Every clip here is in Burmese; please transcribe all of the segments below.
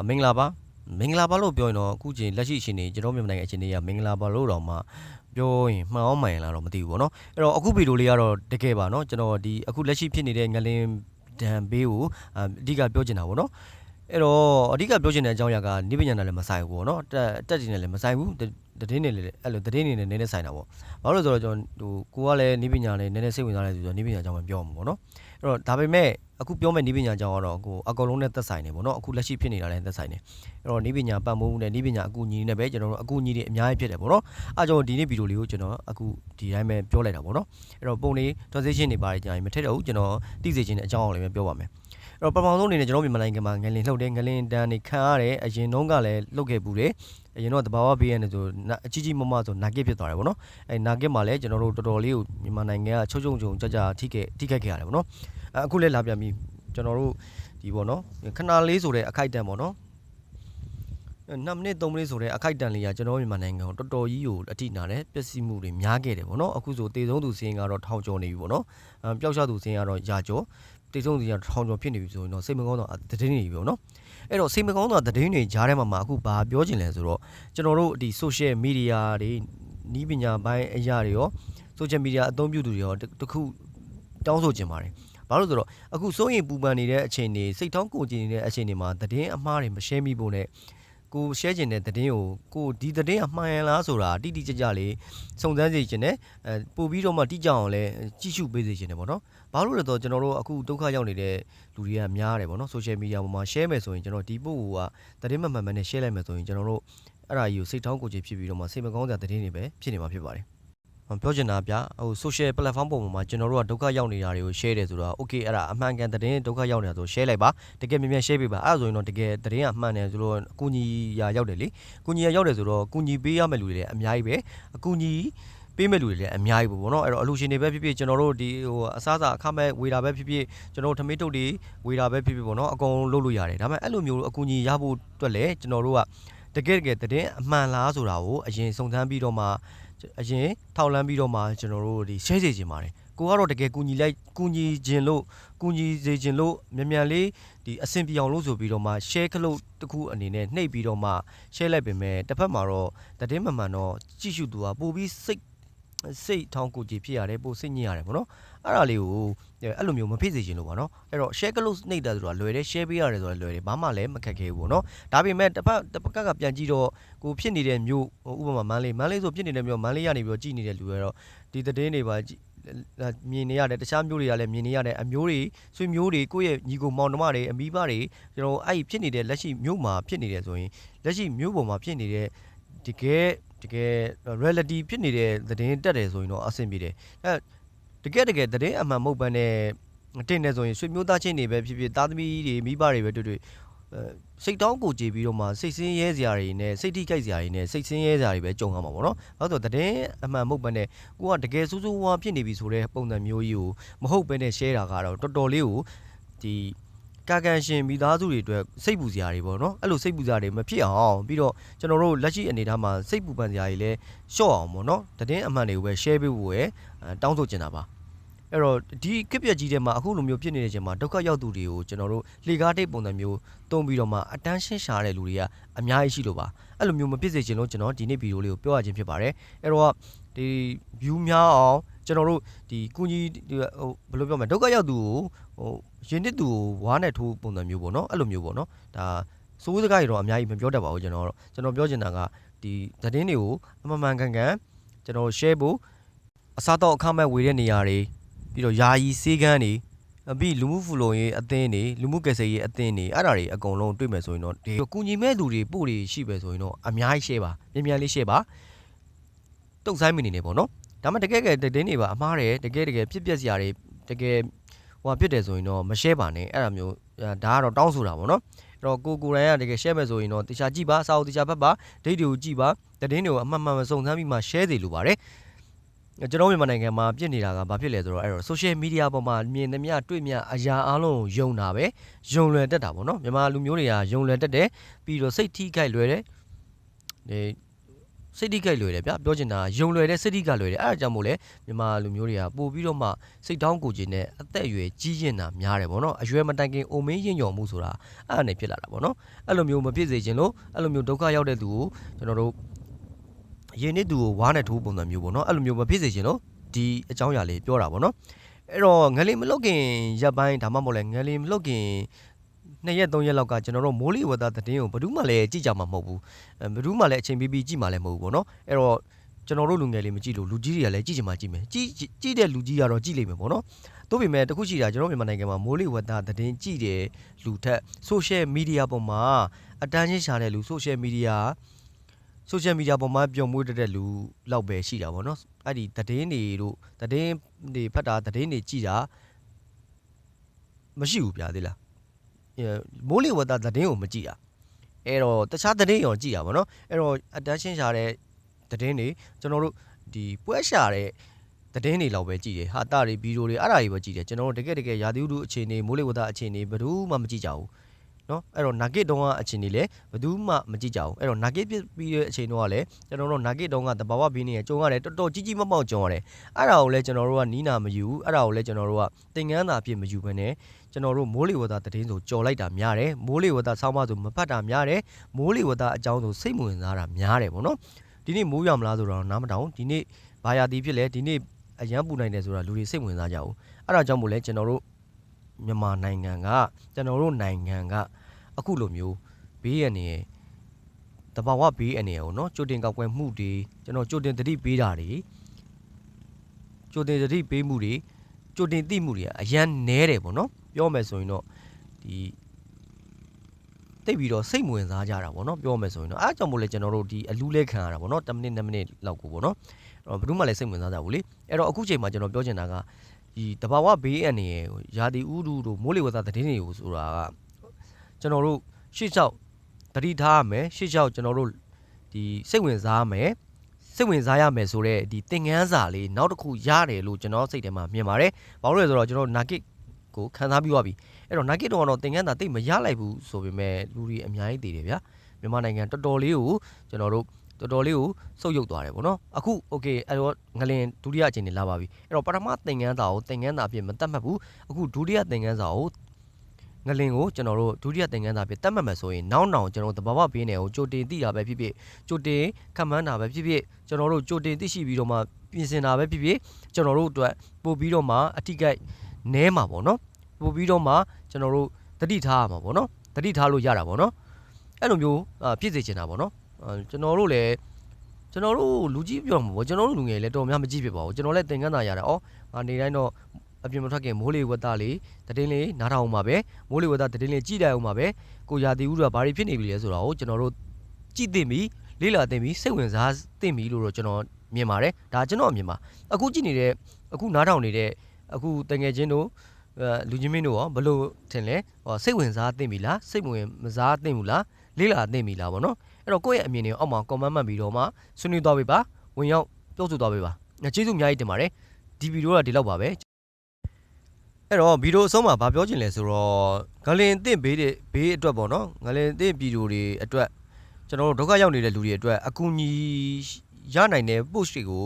မင်္ဂလာပါလို့ပြောရင်တော့အခုချိန်လက်ရှိအချိန်နေကျွန်တော်မြန်မာနိုင်ငံအချိန်တွေကမင်္ဂလာပါလို့တော့မှပြောရင်မှန်အောင်မှန်လားတော့မသိဘူးပေါ့နော်အဲ့တော့အခုဗီဒီယိုလေးကတော့တကယ်ပါနော်ကျွန်တော်ဒီအခုလက်ရှိဖြစ်နေတဲ့ငလင်ဒဏ်ဘေးကိုအဓိကပြောချင်တာပေါ့နော်အဲ့တော့အဓိကပြောချင်တဲ့အကြောင်းအရာကနိဗ္ဗာန်နဲ့လည်းမဆိုင်ဘူးပေါ့နော်တက်တင်နဲ့လည်းမဆိုင်ဘူးတည်င်းနေလည်းအဲ့လိုတည်င်းနေနဲ့နည်းနည်းဆိုင်တာပေါ့ဘာလို့လဲဆိုတော့ကျွန်တော်ကိုကလည်းနိဗ္ဗာန်နဲ့နည်းနည်းစိတ်ဝင်စားတယ်ဆိုတော့နိဗ္ဗာန်အကြောင်းပဲပြောမှာပေါ့နော်အဲ့တော့ဒါပေမဲ့အခုပြောမယ့်နိဗ္ဗာန်အကြောင်းကတော့ကိုအကောင်လုံးနဲ့သက်ဆိုင်နေပေါ့နော်အခုလက်ရှိဖြစ်နေတာလည်းသက်ဆိုင်နေအဲ့တော့နိဗ္ဗာန်ပတ်မိုးနဲ့နိဗ္ဗာန်အကူအညီနဲ့ပဲကျွန်တော်တို့အကူအညီတွေအများကြီးဖြစ်တယ်ပေါ့နော်အဲကြောင့်ဒီနေ့ဗီဒီယိုလေးကိုကျွန်တော်အခုဒီတိုင်းပဲပြောလိုက်တာပေါ့နော်အဲ့တော့ပုံလေး transition တွေပါတယ်ကြာရင်မထည့်တော့ဘူးကျွန်တော်သိစေချင်တဲ့အကြောင်းအရာလေးပဲပြောပါမယ်အဲ့တော့ပထမဆုံးအနေနဲ့ကျွန်တော်မြန်မာနိုင်ငံမှာငလင်လှုပ်တဲ့ငလင်တန်းနေခံရတဲ့အရင်တုန်းကလည်းလှုပ်ခဲ့ပူတယ်အရင်တော့တဘာဝဘေးရနေဆိုအကြီးမမဆိုနာဂစ်ဖြစ်သွားတယ်ပေါ့နော်အဲနာဂစ်မှာလည်းကျွန်တော်တို့တော်တော်လေးကိုမြန်မာနိုင်ငံကချုံကြထိခိုက်ခဲ့ရတယ်ပေါ့နော်အခုလည်းလာပြန်ပြီကျွန်တော်တို့ဒီပေါ့နော်ခဏလေးဆိုတဲ့အခိုက်အတန့်ပေါ့နော်2မိနစ်3မိနစ်ဆိုတဲ့အခိုက်အတန့်လေးကကျွန်တော်မြန်မာနိုင်ငံကိုတော်တော်ကြီးကိုအထိနာတယ်ပျက်စီးမှုတွေများခဲ့တယ်ပေါ့နော်အခုဆိုတေဆုံးသူစင်းကတော့ထောင်ကျော်နေပြီပေါ့နော်ပျောက်ကျသူစင်းကတော့ရာကျော်တေဆုံးသူကထောင်ကျော်ဖြစ်နေပြီဆိုရင်တော့စိတ်မကောင်းတော့သတင်းတွေပေါ့နော်အဲ့တော့စိတ်မကောင်းတော့သတင်းတွေကြားထဲမှာအခုဘာပြောချင်လဲဆိုတော့ကျွန်တော်တို့ဒီ social media တွေနီးပညာပိုင်းအရာတွေရော social media အသုံးပြုသူတွေရောတခုတောင်းဆိုချင်ပါတယ်ဘာလို့ဆိုတော့အခုစိုးရင်ပူပန်နေတဲ့အချိန်တွေစိတ်ထောင်းကိုကြည်နေတဲ့အချိန်တွေမှာသတင်းအမှားတွေမ share မိဖို့နဲ့ကို share ချင်တဲ့သတင်းကိုဒီသတင်းအမှန်ရလားဆိုတာတိတိကျကျလေးစုံစမ်းစေချင်တယ်ပို့ပြီးတော့မှတိကျအောင်လဲကြည့်ရှုပေးစေချင်တယ်ပေါ့နော်ဘာလို့လဲတော့ကျွန်တော်တို့အခုဒုက္ခရောက်နေတဲ့လူတွေကများတယ်ပေါ့နော် social media ပေါ်မှာ share မယ်ဆိုရင်ကျွန်တော်ဒီပို့ကသတင်းမှန်နဲ့ share လိုက်မယ်ဆိုရင်ကျွန်တော်တို့အဲ့ဒါကြီးကိုစိတ်ထောင်းကိုကြည်ဖြစ်ပြီးတော့မှစိတ်မကောင်းစရာသတင်းတွေပဲဖြစ်နေမှာဖြစ်ပါတယ်ပြောချင်တာဗျဟို social platform ပုံမှာကျွန်တော်တို့ကဒုက္ခရောက်နေတာတွေကို share တယ်ဆိုတော့ okay အဲ့ဒါအမှန်ကန်သတင်းဒုက္ခရောက်နေတာဆို share လိုက်ပါတကယ်မြန် share ပေးပါအဲ့ဒါဆိုရင်တော့တကယ်သတင်းကအမှန်တယ်ဆိုတော့အကူအညီရာရောက်တယ်လေအကူအညီရာရောက်တယ်ဆိုတော့အကူအညီပေးရမယ့်လူတွေလည်းအများကြီးပဲအကူအညီပေးမဲ့လူတွေလည်းအများကြီးပေါ့နော်အဲ့တော့အလူရှင်တွေပဲဖြစ်ဖြစ်ကျွန်တော်တို့ဒီဟိုအစားအစာအခမဲ့ဝေတာပဲဖြစ်ဖြစ်ကျွန်တော်တို့ထမင်းတုပ်တွေဝေတာပဲဖြစ်ဖြစ်ပေါ့နော်အကုန်လုပ်လို့ရတယ်ဒါပေမဲ့အဲ့လိုမျိုးအကူအညီရဖို့အတွက်လည်းကျွန်တော်တို့ကတကယ်သတင်းအမှန်လားဆိုတာကိုအရင်စုံစမ်းပြီးတော့မှအရင်ထောက်လန်းပြီးတော့မှကျွန်တော်တို့ဒီ share စေချင်ပါတယ်ကိုကတော့တကယ်ကူညီစေချင်လို့မြန်လေးဒီအဆင်ပြေအောင်လို့ဆိုပြီးတော့မှ share ခလို့တခုအနေနဲ့နှိပ်ပြီးတော့မှ share လိုက်ပေမဲ့တစ်ဖက်မှာတော့သတင်းမှန်တော့ကြည့်ရှုသူကပို့ပြီးစိတ်ထောင်းကိုကြည်ဖြစ်ရတယ်ပို့စိတ်ညစ်ရတယ်ပေါ့နော်အဲ့ဒါလေးကိုအဲ့လိုမျိုးမဖြစ်စေချင်လို့ပါနော်အဲ့တော့ share ကလို့နှိပ်တာဆိုတာလွယ်တယ် share ပေးရတယ်ဆိုတာလွယ်တယ်ဘာမှလည်းမခက်ခဲဘူးပေါ့နော်ဒါပေမဲ့တစ်ဖက်ကပြန်ကြည့်တော့ကိုဖြစ်နေတဲ့မျိုးဥပမာမန်းလေးဆိုဖြစ်နေတဲ့မျိုးမန်းလေးရနေပြီးတော့ကြည်နေတဲ့လူတွေတော့ဒီသတင်းတွေပါမြင်နေရတယ်တခြားမျိုးတွေကလည်းမြင်နေရတယ်အမျိုးတွေဆွေမျိုးတွေကိုယ့်ရဲ့ညီကိုမောင်နှမတွေအမိဘတွေကျွန်တော်အဲ့ဖြစ်နေတဲ့လက်ရှိမျိုးမှာဖြစ်နေတယ်ဆိုရင်လက်ရှိမျိုးပေါ်မှာဖြစ်နေတဲ့တကယ် reality ဖြစ်နေတဲ့သတင်းတက်တယ်ဆိုရင်တော့အဆင်ပြေတယ်အဲတကယ်သတင်းအမှန်မဟုတ်ဘဲနဲ့တင်နေဆိုရင်ဆွေမျိုးသားချင်းတွေပဲဖြစ်ဖြစ်သားသမီးတွေမိဘတွေပဲတွေ့စိတ်တောင်းကိုကြည်ပြီးတော့မှစိတ်ဆင်းရဲစရာတွေနဲ့စိတ်ထိခိုက်စရာတွေနဲ့စိတ်ဆင်းရဲစရာတွေပဲကြုံရမှာပေါ့နော်။ဘာလို့ဆိုသတင်းအမှန်မဟုတ်ဘဲနဲ့ကိုကတကယ်စိုးဝါးဖြစ်နေပြီဆိုတဲ့ပုံစံမျိုးကြီးကိုမဟုတ်ဘဲနဲ့ share တာကတော့တော်တော်လေးကိုဒီကာကန်ရှင်မိသားစုတွေအတွက်စိတ်ပူစရာတွေပေါ့နော်အဲ့လိုစိတ်ပူစရာတွေမဖြစ်အောင်ပြီးတော့ကျွန်တော်တို့လက်ရှိအနေအထားမှာစိတ်ပူပန်စရာတွေလည်းလျှော့အောင်ပေါ့နော်သတင်းအမှန်တွေကိုပဲ share ပေးဖို့ရယ်တောင်းဆိုချင်တာပါအဲ့တော့ဒီခက်ပြက်ကြီးထဲမှာအခုလိုမျိုးဖြစ်နေတဲ့အချိန်မှာဒုက္ခရောက်သူတွေကိုကျွန်တော်တို့လေကားတိတ်ပုံစံမျိုးတုံးပြီးတော့မှအတန်းရှင်းရှာတဲ့လူတွေကအများကြီးရှိလို့ပါအဲ့လိုမျိုးမဖြစ်စေချင်လို့ကျွန်တော်ဒီနေ့ဗီဒီယိုလေးကိုပြောရခြင်းဖြစ်ပါတယ်အဲ့တော့ဒီ view များအောင်ကျွန်တော်တို့ဒီကုညီဟိုဘယ်လိုပြောမလဲဒုက္ခရောက်သူကိုရင်တစ်သူကိုဝါးနဲ့ထိုးပုံစံမျိုးပေါ့နော်အဲ့လိုမျိုးပေါ့နော်ဒါစိုးစကားတွေတော့အများကြီးမပြောတတ်ပါဘူးကျွန်တော်ပြောချင်တာကဒီသတင်းတွေကိုအမှန်ကန်ကျွန်တော် share ဖို့အစားတော့အခမဲ့ဝေတဲ့နေရာတွေပြီးတော့ယာယီစေးကန်းတွေပြီးလူမှုဖူလုံရေးအသင်းတွေလူမှုကယ်ဆယ်ရေးအသင်းတွေအဲ့ဒါတွေအကုန်လုံးတွေ့မယ်ဆိုရင်တော့ဒီကုညီမဲ့သူတွေပို့တွေရှိပဲဆိုရင်တော့အများကြီး share ပါမြန်လေး share ပါတုတ်ဆိုင်မနေနေပေါ့နော်ဒါမှတကယ်သတင်းတွေပါအမှားတယ်တကယ်ဖြစ်ပျက်စရာတွေတကယ်ဟိုဖြစ်တယ်ဆိုရင်တော့မ share ပါနဲ့အဲ့ဒါမျိုးဒါကတော့တောင်းဆိုတာပေါ့နော်အဲ့တော့ကိုယ်တိုင်ကတကယ် share မယ်ဆိုရင်တော့တခြားကြည့်ပါစာအုပ်တခြားဖတ်ပါဒိတ်တွေကိုကြည့်ပါသတင်းတွေကိုအမှန်စုံစမ်းပြီးမှ share စီလိုပါတယ်ကျွန်တော်မြန်မာနိုင်ငံမှာပြစ်နေတာကဘာဖြစ်လဲဆိုတော့အဲ့တော့ social media ပေါ်မှာမြင်သမျှတွေ့မြအရာအလုံးယုံတာပဲယုံလွယ်တက်တာပေါ့နော်မြန်မာလူမျိုးတွေကယုံလွယ်တက်တယ်ပြီးတော့စိတ်ထိခိုက်လွယ်တယ်ဒီ စိတ်တိကြိုက်လွယ်တယ်ဗျပြောချင်တာယုံလွယ်တဲ့စိတ်တိကလွယ်တယ်အဲ့ဒါကြောင့်မို့လဲမြန်မာလူမျိုးတွေကပို့ပြီးတော့မှစိတ်တောင်းကိုခြင်းနဲ့အသက်အရွယ်ကြီးရင်တာများတယ်ဗောနော်အရွယ်မတိုင်ခင်အိုမင်းရင်ညော်မှုဆိုတာအဲ့ဒါနဲ့ဖြစ်လာတာဗောနော်အဲ့လိုမျိုးမဖြစ်စေချင်လို့အဲ့လိုမျိုးဒုက္ခရောက်တဲ့သူကိုကျွန်တော်တို့ရင်းနှီးသူကိုဝါးနဲ့ထိုးပုံစံမျိုးဗောနော်အဲ့လိုမျိုးမဖြစ်စေချင်လို့ဒီအကြောင်းအရာလေးပြောတာဗောနော်အဲ့တော့ငလင်မလုတ်ခင်ရပ်ပိုင်းဒါမှမဟုတ်လဲငလင်မလုတ်ခင်2ရက်3ရက်လောက်ကကျွန်တော်တို့မိုးလေဝသသတင်းကိုဘယ်သူမှလည်းကြည့်ကြမှာမဟုတ်ဘူးဘယ်သူမှလည်းအချိန်ပေးပြီးကြည့်မှာလည်းမဟုတ်ဘူးဗောနော်အဲ့တော့ကျွန်တော်တို့လူငယ်လေးမကြည့်လို့လူကြီးတွေကလည်းကြည့်ချင်မှကြည့်မယ်ကြည့်တဲ့လူကြီးကတော့ကြည့်လိမ့်မယ်ဗောနော်တို့ပေမဲ့တခုရှိတာကျွန်တော်မြန်မာနိုင်ငံမှာမိုးလေဝသသတင်းကြည့်တဲ့လူထက် social media ပေါ်မှာအတန်းချင်းရှာတဲ့လူ social media ပေါ်မှာပျော်မွေးတဲ့လူလောက်ပဲရှိတာဗောနော်အဲ့ဒီသတင်းတွေဖတ်တာသတင်းတွေကြည့်တာမရှိဘူးဗျာသေးလားမိုးလေဝသသတင်းကိုမကြည့်တာအဲ့တော့တခြားသတင်းရောကြည့်တာဗောနော်အဲ့တော့အတန်းချင်းရှာတဲ့သတင်းတွေကျွန်တော်တို့ဒီပွဲရှာတဲ့သတင်းတွေလောက်ပဲကြည့်တယ်ဟာတာတွေဗီဒီယိုတွေအဲ့ဒါတွေပဲကြည့်တယ်ကျွန်တော်တို့တကယ်ရာသီဥတုအခြေအနေမိုးလေဝသအခြေအနေဘယ်သူမှမကြည့်ကြဘူးနော်အဲ့တော့ nugget တုံးကအခြေအနေလည်းဘယ်သူမှမကြည့်ကြဘူးအဲ့တော့ nugget ပြီးတဲ့အချိန်တော့ကလည်းကျွန်တော်တို့ nugget တုံးကတဘာဝဘင်းနေကြုံရတယ်တော်တော်ကြီးမောက်ကြုံရတယ်အဲ့ဒါကိုလည်းကျွန်တော်တို့ကနီးနာမယူဘူးအဲ့ဒါကိုလည်းကျွန်တော်တို့ကသင်္ကန်းသာဖြစ်မယူဘဲနဲ့ကျွန်တော်တို့မိုးလေဝသသတင်းဆိုကြော်လိုက်တာများတယ်မိုးလေဝသဆောင်းပါးဆိုမဖတ်တာများတယ်မိုးလေဝသအကြောင်းဆိုစိတ်မဝင်စားတာများတယ်ဗောနော်ဒီနေ့မိုးရွာမလားဆိုတော့နားမတောင်ဒီနေ့ဘာယာတီဖြစ်လဲဒီနေ့အရန်ပူနိုင်တယ်ဆိုတာလူတွေစိတ်ဝင်စားကြဘူးအဲ့ဒါကြောင့်မို့လဲကျွန်တော်တို့မြန်မာနိုင်ငံကအခုလိုမျိုးဘေးရနေတဘာဝဘေးအနေရောเนาะကြိုတင်ကောက်ကွယ်မှုတွေကျွန်တော်ကြိုတင်သတိပေးတာတွေကြိုတင်သတိပေးမှုတွေကြိုတင်သိမှုတွေအရန်နဲတယ်ပေါ့နော်ပြောမယ်ဆိုရင်တော့ဒီတိတ်ပြီးတော့စိတ်ဝင်စားကြတာပေါ့နော်ပြောမယ်ဆိုရင်တော့အားကြောင့်မို့လဲကျွန်တော်တို့ဒီအလူးလဲခံရတာပေါ့နော်10မိနစ်2မိနစ်လောက်ကိုပေါ့နော်အဲ့တော့ဘယ်သူမှလည်းစိတ်ဝင်စားကြဘူးလေအဲ့တော့အခုချိန်မှာကျွန်တော်ပြောချင်တာကဒီတဘာဝဘေးအနေရရာသီဥတုတို့မိုးလေဝသသတင်းတွေကိုဆိုတာကကျွန်တော်တို့ရှေ့လျှောက်တတိထားရမယ်ရှေ့လျှောက်ကျွန်တော်တို့ဒီစိတ်ဝင်စားရမယ်ဆိုတော့ဒီသင်ခန်းစာလေးနောက်တစ်ခုရတယ်လို့ကျွန်တော်စိတ်ထဲမှာမြင်ပါတယ်ဘာလို့လဲဆိုတော့ကျွန်တော် nugget ကိုခံစားပြီးသွားပြီအဲ့တော့ nugget တော့သင်ခန်းစာတိတ်မရလိုက်ဘူးဆိုပေမဲ့လူတွေအများကြီးတည်တယ်ဗျာမြန်မာနိုင်ငံတော်တော်လေးကိုကျွန်တော်တို့တော်တော်လေးကိုစုပ်ယုပ်သွားတယ်ပေါ့နော်အခု okay အဲ့တော့ငလင်ဒုတိယအချိန်နေလာပါပြီအဲ့တော့ပထမသင်ခန်းစာကိုသင်ခန်းစာအဖြစ်မတတ်မှတ်ဘူးအခုဒုတိယသင်ခန်းစာကိုငလင်ကိုကျွန်တော်တို့ဒုတိယသင်ခန်းစာဖြစ်တတ်မှတ်မယ်ဆိုရင်နောက်ကျွန်တော်တို့တဘာဝဘေးနယ်ကိုကြိုတင်သိတာပဲဖြစ်ဖြစ်ကြိုတင်ခံမှန်းတာပဲဖြစ်ဖြစ်ကျွန်တော်တို့ကြိုတင်သိရှိပြီးတော့မှပြင်ဆင်တာပဲဖြစ်ဖြစ်ကျွန်တော်တို့အတွက်ပို့ပြီးတော့မှအထိကိတ်နဲမှာပေါ့နော်ပို့ပြီးတော့မှကျွန်တော်တို့တတိထားရမှာပေါ့နော်တတိထားလို့ရတာပေါ့နော်အဲ့လိုမျိုးပြည့်စေချင်တာပေါ့နော်ကျွန်တော်တို့လည်းကျွန်တော်တို့လူကြီးပြောမှာပေါ့ကျွန်တော်တို့လူငယ်လည်းတော်များမကြည့်ဖြစ်ပါဘူးကျွန်တော်လည်းသင်ခန်းစာရတာနေတိုင်းတော့အပြင်မထွက်ခင်မိုးလေဝသလေးသတင်းလေးနားထောင်အောင်ပါပဲမိုးလေဝသသတင်းလေးကြည့်လိုက်အောင်ပါပဲကိုရာသီဥတုကဘာတွေဖြစ်နေပြီလဲဆိုတာကိုကျွန်တော်တို့ကြည့်သိပြီလေ့လာသိပြီစိတ်ဝင်စားသိပြီလို့တော့ကျွန်တော်မြင်ပါတယ်ဒါကျွန်တော်မြင်ပါအခုကြည့်နေတဲ့အခုနားထောင်နေတဲ့အခုတငယ်ချင်းတို့လူချင်းမင်းတို့ရောဘလို့ထင်လဲစိတ်ဝင်စားသိပြီလားစိတ်ဝင်မစားသိဘူးလားလေ့လာသိပြီလားဗောနော်အဲ့တော့ကိုယ့်ရဲ့အမြင်တွေကိုအောက်မှာ comment မှတ်ပြီးတော့မှဆွေးနွေးသွားပေးပါဝင်ရောက်ပြောဆိုသွားပေးပါကျေးဇူးအများကြီးတင်ပါတယ်ဒီဗီဒီယိုကဒီလောက်ပါပဲအဲ့တော့ဗီဒီယိုအဆုံးမှာဗာပြောချင်လဲဆိုတော့ငလင်အသင့်ဘေးအတွက်ပေါ့နော်ငလင်အသင့်ပြည်သူတွေအတွက်ကျွန်တော်တို့ဒုက္ခရောက်နေတဲ့လူတွေအတွက်အကူအညီရနိုင်တဲ့ post တွေကို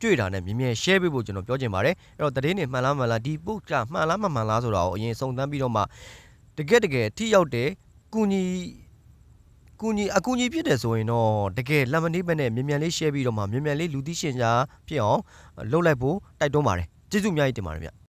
တွေ့တာနဲ့မြင်မြင် share ပေးဖို့ကျွန်တော်ပြောချင်ပါတယ်အဲ့တော့သတင်းတွေမှန်လားဒီ post ကမှန်လားမမှန်လားဆိုတာကိုအရင်စုံစမ်းပြီးတော့မှတကယ်ထိရောက်တဲ့အကူအညီဖြစ်တယ်ဆိုရင်တော့တကယ်လက်မနှေးပဲနဲ့မြန်လေး share ပြီးတော့မှမြန်လေးလူသိရှင်ကြားဖြစ်အောင်လုပ်လိုက်ဖို့တိုက်တွန်းပါတယ်ကျေးဇူးအများကြီးတင်ပါတယ်ဗျ